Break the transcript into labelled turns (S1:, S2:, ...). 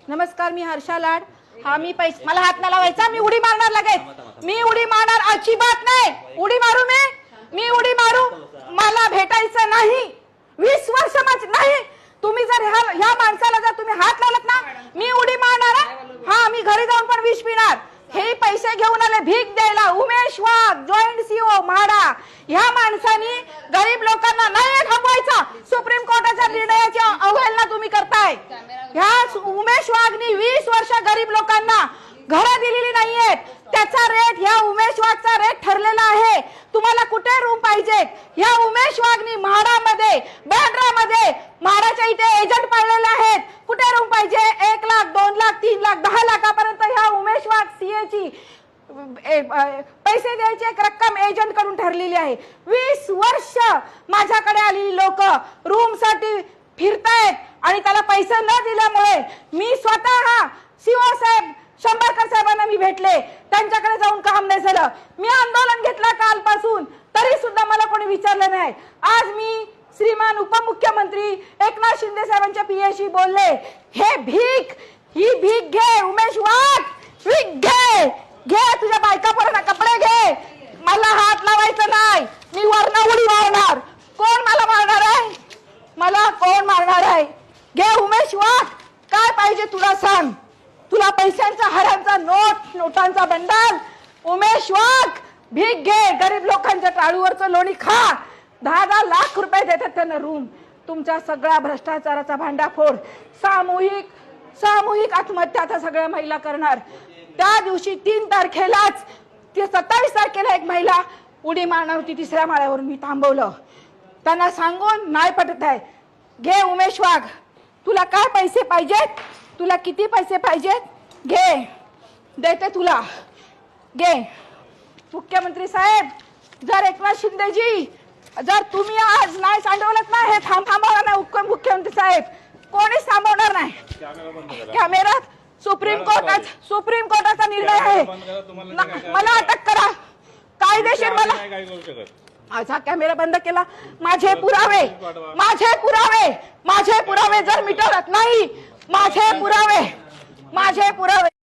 S1: नमस्कार, मी हर्षा लाड. हा मी पैसे मला हात नाही लावायचा. मी उडी मारणार लगेच. मी उडी मारणार, अजिबात नाही. उडी मारू मी उडी मारू. मला भेटायचं नाही. 20 वर्ष माझे नाही. तुम्ही जर ह्या माणसाला जर तुम्ही हात लावलात ना, मी उडी मारणार. हा, मी घरी जाऊन पण विष पिणार. हे पैसे घेऊन आले भीक द्यायला. उमेश वाघ, जॉईंट सीओ म्हाडा. ह्या माणसानी गरीब लोकांना नाही थांबवायचा. सुप्रीम कोर्टाच्या निर्णयाची अवहेलना तुम्ही करताय. ह्या उमेश वाघनी 20 वर्ष गरीब लोकांना घरं दिलेली नाहीयेत. त्याचा रेट, ह्या उमेश वाघचा रेट ठरलेला आहे. तुम्हाला कुठे रूम पाहिजे? ह्या उमेश वाघनी म्हाडामध्ये, बँड्रामध्ये, म्हाडाच्या इथे एजंट पाळलेले आहेत. कुठे रूम पाहिजे? 1 लाख, 2 लाख, 3 लाख, 10 लाखापर्यंत ह्या उमेश वाघ सीएची पैसे द्यायची एक रक्कम एजंट कडून ठरलेली आहे. 20 वर्ष माझ्याकडे आलेली लोक रूम साठी फिरतायत आणि त्याला पैसे न दिल्यामुळे मी स्वतः सीओ साहेब शंभरकर साहेबांना मी भेटले. त्यांच्याकडे जाऊन काम नाही झालं. मी आंदोलन घेतला कालपासून, तरी सुद्धा मला कोणी विचारलं नाही. आज मी श्रीमान उपमुख्यमंत्री एकनाथ शिंदे साहेबांच्या पीएशी बोलले. ही भीक घे उमेश वाघ, भीक घे. तुझ्या बायका पोरांना कपडे घे. मला हात लावायचं नाही. मी वरनं उडी मारणार. कोण मला मारणार आहे? मला कोण मारणार आहे? घे उमेश वाघ, काय पाहिजे तुला सांग. तुला पैशांचा, हारांचा, नोटांचा बंडल. उमेश वाघ, भीक घे. गरीब लोकांच्या टाळूवरचं लोणी खा. 10-10 लाख रुपये देतात त्यांना रूम. तुमच्या सगळ्या भ्रष्टाचाराचा भांडाफोड, सामूहिक आत्महत्या आता सगळ्या महिला करणार. त्या दिवशी 3 तारखेलाच, 27 तारखेला एक महिला उडी मारणार होती 3ऱ्या माळ्यावरून. मी थांबवलं. त्यांना सांगून नाही पटत आहे. घे उमेश वाघ, तुला काय पैसे पाहिजेत? तुला किती पैसे पाहिजेत? घे, देते तुला. घे. मुख्यमंत्री साहेब, जर एकनाथ शिंदेजी, जर तुम्ही आज नाही सांडवलत ना, हे थांबवणार नाही मुख्यमंत्री साहेब, कोणीच थांबवणार नाही. कॅमेरा सुप्रीम कोर्टाचा निर्णय आहे. मला अटक करा कायदेशीर. मला माझा कॅमेरा बंद केला. माझे पुरावे जर मिटवत नाही, माझे पुरावे